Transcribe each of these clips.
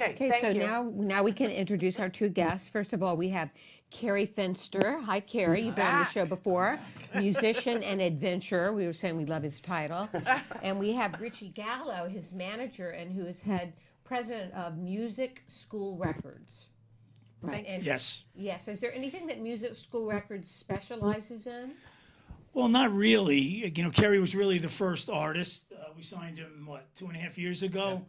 Okay, Okay, thank so you. now we can introduce our two guests. First of all, we have Kerry Fenster. Hi, Kerry. You've been on the back. show before. Musician and adventurer. We were saying we love his title. And we have Richie Gallo, his manager, and who is head president of Music School Records. Right. And Yes. yes. Is there anything that Music School Records specializes in? Well, not really. You know, Kerry was really the first artist. We signed him, 2.5 years ago?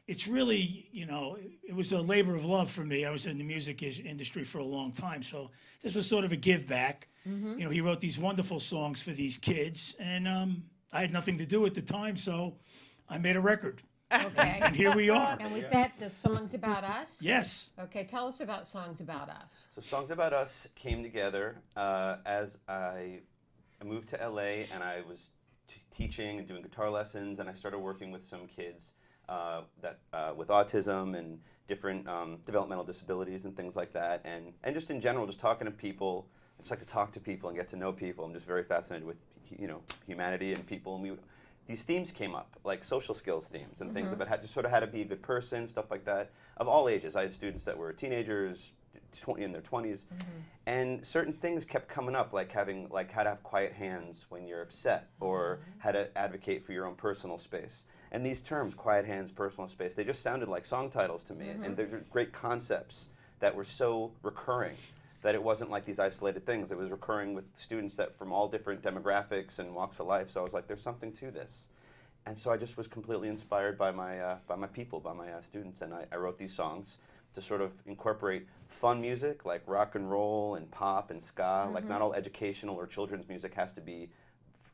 It's really, you know, it was a labor of love for me. I was in the music industry for a long time, so this was sort of a give back. You know, he wrote these wonderful songs for these kids, and I had nothing to do at the time, so I made a record. Okay. And here we are. And was that the Songs About Us? Yes. Okay, tell us about Songs About Us. So Songs About Us came together as I moved to LA and I was teaching and doing guitar lessons, and I started working with some kids with autism and different developmental disabilities and things like that, and just in general, just talking to people. I just like to talk to people and get to know people. I'm just very fascinated with, you know, humanity and people. And these themes came up, like social skills themes and things about just sort of how to be a good person, stuff like that, of all ages. I had students that were teenagers, in their 20s, and certain things kept coming up, like how to have quiet hands when you're upset, or how to advocate for your own personal space. And these terms, quiet hands, personal space, they just sounded like song titles to me, and they're great concepts that were so recurring that it wasn't like these isolated things. It was recurring with students that from all different demographics and walks of life. So I was like, there's something to this. And so I just was completely inspired by my people, by my students, and I wrote these songs to sort of incorporate fun music like rock and roll and pop and ska. Like not all educational or children's music has to be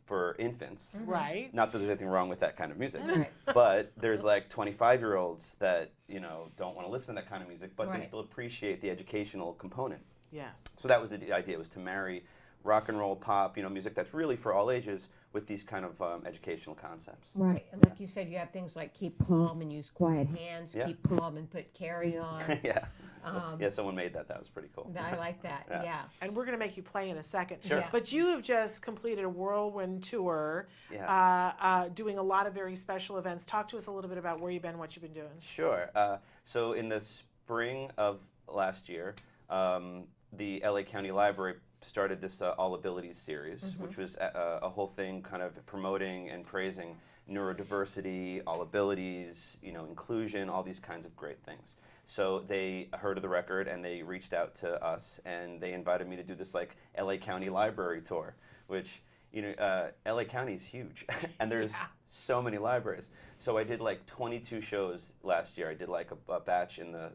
for infants. Right. Not that there's anything wrong with that kind of music, Right. but there's like 25-year-olds that, you know, don't want to listen to that kind of music, but Right. they still appreciate the educational component. Yes. So that was the idea, was to marry rock and roll, pop, you know, music that's really for all ages with these kind of educational concepts. Right, and like you said, you have things like keep calm and use quiet hands, Yeah. keep calm and put Kerry on. Yeah. Yeah, someone made that. That was pretty cool. I like that, Yeah. yeah. And we're going to make you play in a second. Sure. Yeah. But you have just completed a whirlwind tour, doing a lot of very special events. Talk to us a little bit about where you've been, what you've been doing. Sure. So in the spring of last year, the LA County Library started this All Abilities series, which was a whole thing kind of promoting and praising neurodiversity, all abilities, you know, inclusion, all these kinds of great things. So they heard of the record and they reached out to us and they invited me to do this like LA County Library tour, which, you know, LA County is huge and there's so many libraries. So I did like 22 shows last year. I did like a batch in the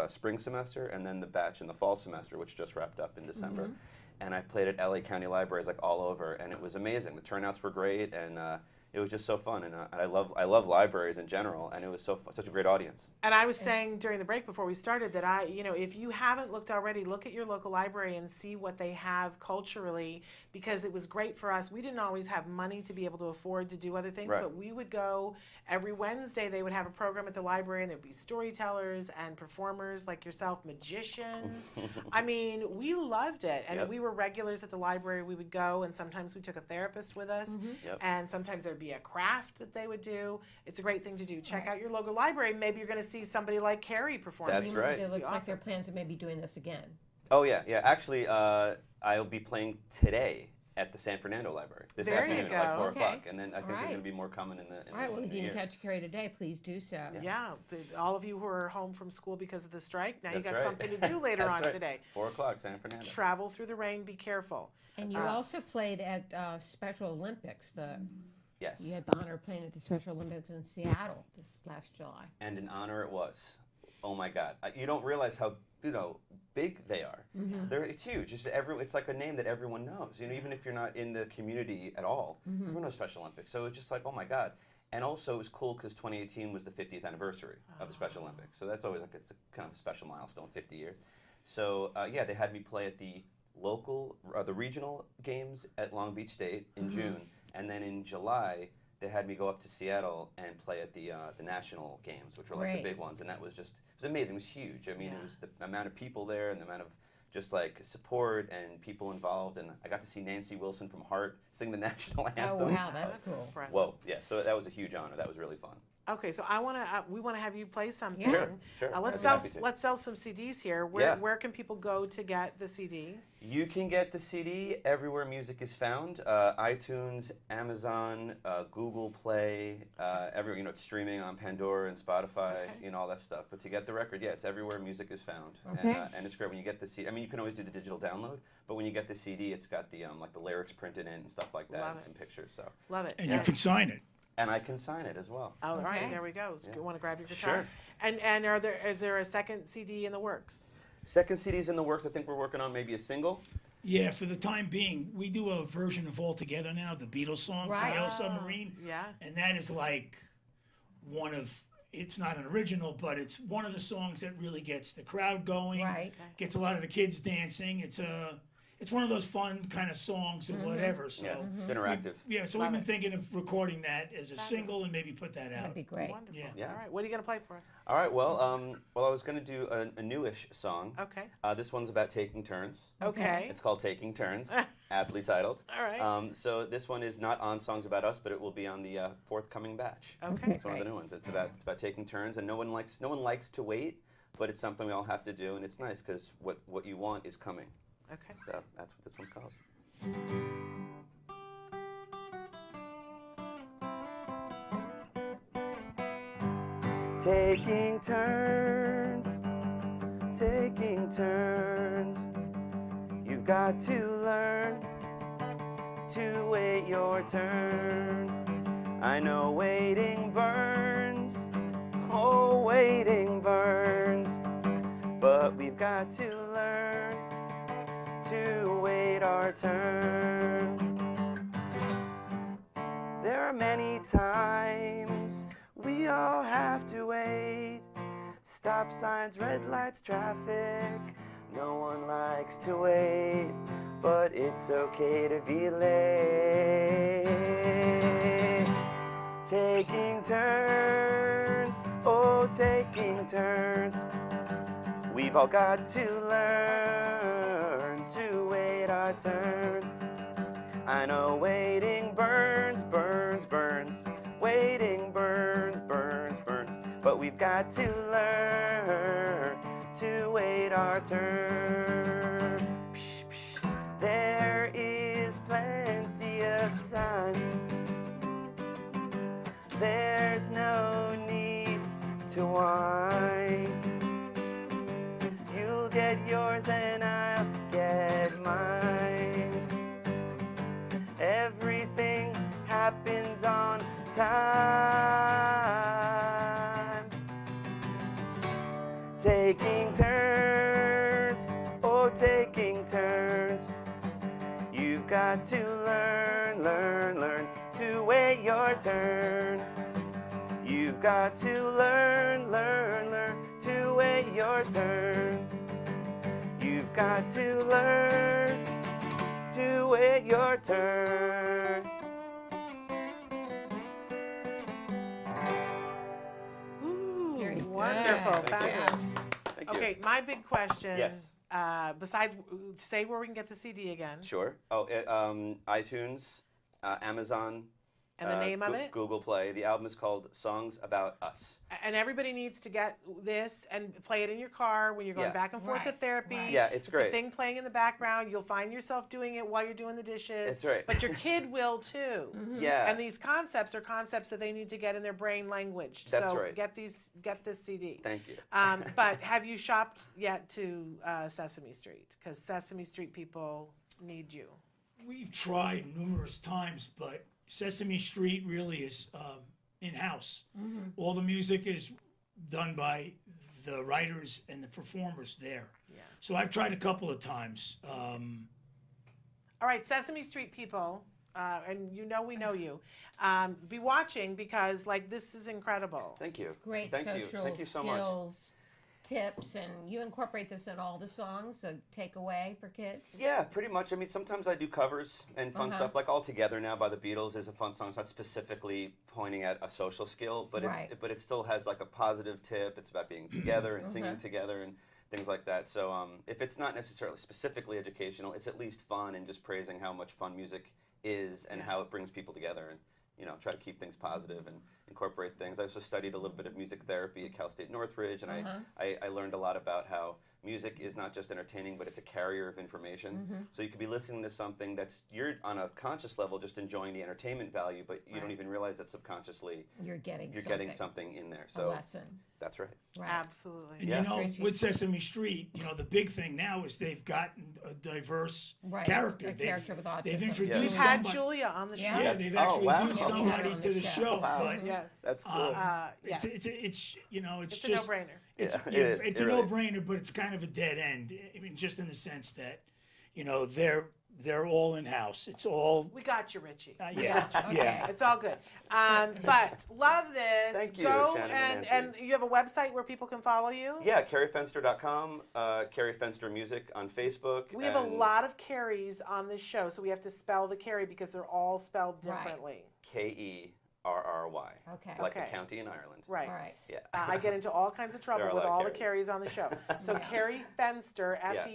spring semester and then the batch in the fall semester, which just wrapped up in December. And I played at LA County Libraries like all over, and it was amazing. The turnouts were great, and it was just so fun. And I love libraries in general, and it was such a great audience. And I was saying during the break before we started that you know, if you haven't looked already, look at your local library and see what they have culturally, because it was great for us. We didn't always have money to be able to afford to do other things, Right. but we would go every Wednesday. They would have a program at the library, and there'd be storytellers and performers like yourself, magicians. I mean, we loved it, and Yep. we were regulars at the library. We would go, and sometimes we took a therapist with us, Yep. and sometimes there'd be a craft that they would do. It's a great thing to do. Check out your local library. Maybe you're going to see somebody like Kerry perform. That's right. It looks like Awesome. their plans of maybe doing this again. Oh yeah, yeah. Actually, I'll be playing today at the San Fernando Library this There you afternoon at like go. 4 Okay. o'clock, and then I think All there's right. going to be more coming in the. All right, well, if the you year. can catch Kerry today, please do so. Yeah, all of you who are home from school because of the strike, now you That's got right. something to do later That's on right. today. 4 o'clock, San Fernando. Travel through the rain, be careful. And you also played at Special Olympics. Yes. You had the honor of playing at the Special Olympics in Seattle this last July. And an honor it was. Oh my God! You don't realize how big they are. It's huge. It's like a name that everyone knows. You know, even if you're not in the community at all, everyone knows Special Olympics. So it's just like, oh my God. And also it was cool because 2018 was the 50th anniversary of the Special Olympics. So that's always like it's a kind of a special milestone, 50 years. So yeah, they had me play at the the regional games at Long Beach State in June, and then in July they had me go up to Seattle and play at the national games, which were like Right. the big ones, and that was just it was amazing. It was huge. I mean, it was the amount of people there and the amount of just like support and people involved, and I got to see Nancy Wilson from Heart sing the national anthem. Oh, wow, that's cool. Impressive. Whoa, yeah. So that was a huge honor. That was really fun. Okay, so we want to have you play something. Yeah. Sure, sure. Let's I'd be happy to. sell some CDs here. Yeah. Where can people go to get the CD? You can get the CD everywhere music is found: iTunes, Amazon, Google Play, everywhere. It's streaming on Pandora and Spotify, Okay. all that stuff. But to get the record, yeah, it's everywhere music is found, Okay. and it's great when you get the CD. I mean, you can always do the digital download, but when you get the CD, it's got the like the lyrics printed in and stuff like that, Love and it. some pictures. So, Love it. And you can sign it. and I can sign it as well. All right, Okay. there we go. So Yeah. you want to grab your guitar? Sure. And is there a second CD in the works? Second CD's in the works. I think we're working on maybe a single. Yeah, for the time being, we do a version of All Together now, the Beatles song Right. from Yellow Submarine. Yeah. And that is like it's not an original, but it's one of the songs that really gets the crowd going. Right. Gets a lot of the kids dancing. It's one of those fun kind of songs or whatever. So Yeah, it's interactive. so Love we've been it. thinking of recording that as a single and maybe put that out. That'd be great. Wonderful. Yeah. All right. What are you going to play for us? All right. Well, I was going to do a newish song. Okay. This one's about taking turns. Okay. It's called Taking Turns, aptly titled. All right. So this one is not on Songs About Us, but it will be on the forthcoming batch. Okay. It's one of the new ones. It's about taking turns, and no one likes to wait, but it's something we all have to do, and it's nice because what you want is coming. Okay. So that's what this one's called. Taking turns, you've got to learn to wait your turn. I know waiting burns, oh waiting burns, but we've got to learn to wait our turn. There are many times we all have to wait. Stop signs, red lights, traffic. No one likes to wait, but it's okay to be late. Taking turns, oh, taking turns. We've all got to learn to wait our turn. I know waiting burns, burns, burns. Waiting burns, burns, burns. But we've got to learn to wait our turn. Psh, psh. There is plenty of time. There's no need to whine. You'll get yours and I'll get mine. Everything happens on time. Taking turns, oh, taking turns. You've got to learn, learn, learn to wait your turn. You've got to learn, learn, learn to wait your turn. You've got to learn to wait your turn. Ooh, Very wonderful. good. Fabulous. Thank you. Okay, my big question. Yes. Besides, say where we can get the CD again. Sure. Oh, iTunes, Amazon. And the name of it? Google Play. The album is called Songs About Us. And everybody needs to get this and play it in your car when you're going Yeah. back and forth to Right, therapy. right. Yeah, it's great. The thing playing in the background. You'll find yourself doing it while you're doing the dishes. That's right. But your kid will too. Yeah. And these concepts are concepts that they need to get in their brain language. That's so right. get this CD. Thank you. But have you shopped yet to Sesame Street? Because Sesame Street people need you. We've tried numerous times, but Sesame Street really is in-house. All the music is done by the writers and the performers there. Yeah. So I've tried a couple of times. All right, Sesame Street people, and we know you. Be watching because this is incredible. Thank you. Great Thank you. social Thank you so much. skills, tips, and you incorporate this in all the songs, a takeaway for kids? Yeah, pretty much. I mean, sometimes I do covers and fun Uh-huh. stuff. Like All Together Now by the Beatles is a fun song. It's not specifically pointing at a social skill, but Right. it still has like a positive tip. It's about being together and singing together and things like that. So if it's not necessarily specifically educational, it's at least fun and just praising how much fun music is and how it brings people together. try to keep things positive and incorporate things. I also studied a little bit of music therapy at Cal State Northridge, and I learned a lot about how music is not just entertaining, but it's a carrier of information. So you could be listening to something you're on a conscious level just enjoying the entertainment value, but you don't even realize that subconsciously You're getting something in there. a So lesson. that's right. Right. Absolutely. And Yes. you know, with Sesame Street, you know, the big thing now is they've gotten a diverse Right. character. A character with autism. They've We've introduced had somebody. Julia on the show. Yeah. Yeah, they've Oh, actually wow. introduced Yeah, we had her somebody on to the the show. show. Wow. But Yes. That's cool. Yes. it's you know, it's It's a just no-brainer. It's Yeah, yeah, it is. it's It a really is. no-brainer, but it's kind of a dead end. I mean, just in the sense that, you know, they're all in house. It's all We got you, Richie. We yeah, got you. yeah. It's all good. But love this. Thank you, Go Shannon and and Nancy. you have a website where people can follow you? Yeah, KerryFenster.com, Kerry Fenster Music on Facebook. We have a and lot of Kerrys on this show, so we have to spell the Kerry because they're all spelled Right. differently. Kerry, Okay. like Okay. the county in Ireland. Right. All right. Yeah. I get into all kinds of trouble There are a with lot of all the Kerrys. Kerrys on the show. So Yeah. Kerry Fenster, Yeah.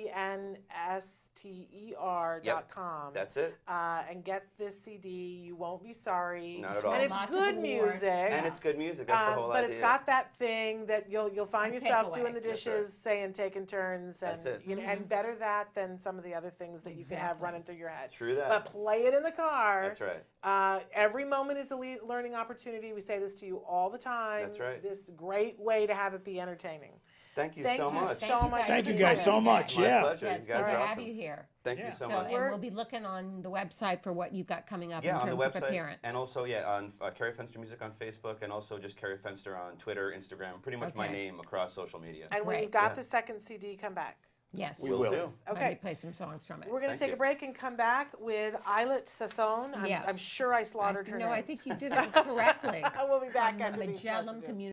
FENSTER.com. That's it. And get this CD. You won't be sorry. Not at all. And it's Lots of good awards. music. And it's good music. That's the whole but idea. it's got that thing that you'll find A yourself takeaway. doing the That's dishes, saying taking turns, and That's it. you know, and better that than some of the other things that you can have Exactly. running through your head. True that. But play it in the car. That's right. Every moment is a learning opportunity. We say this to you all the time. That's right. This is a great way to have it be entertaining. Thank you Thank so you much. so much. Thank you for guys so coming. much. My Yeah. pleasure. Yeah, You it's guys good are to have awesome. you here. Thank Yeah. you so So, much. and we'll be looking on the website for what you've got coming up Yeah, in on the terms of website, appearance. and also on Kerry Fenster Music on Facebook, and also just Kerry Fenster on Twitter, Instagram. Pretty much my Okay. name across social media. And when Right. you've got Yeah. the second CD, come back. Yes. We will. do. Let me Okay. play some songs from it. We're going to Thank take you. a break and come back with Islet Sassoon. Yes. I'm sure I slaughtered her No, name. I think you did it correctly. We'll be back From after the these Magellan messages. Community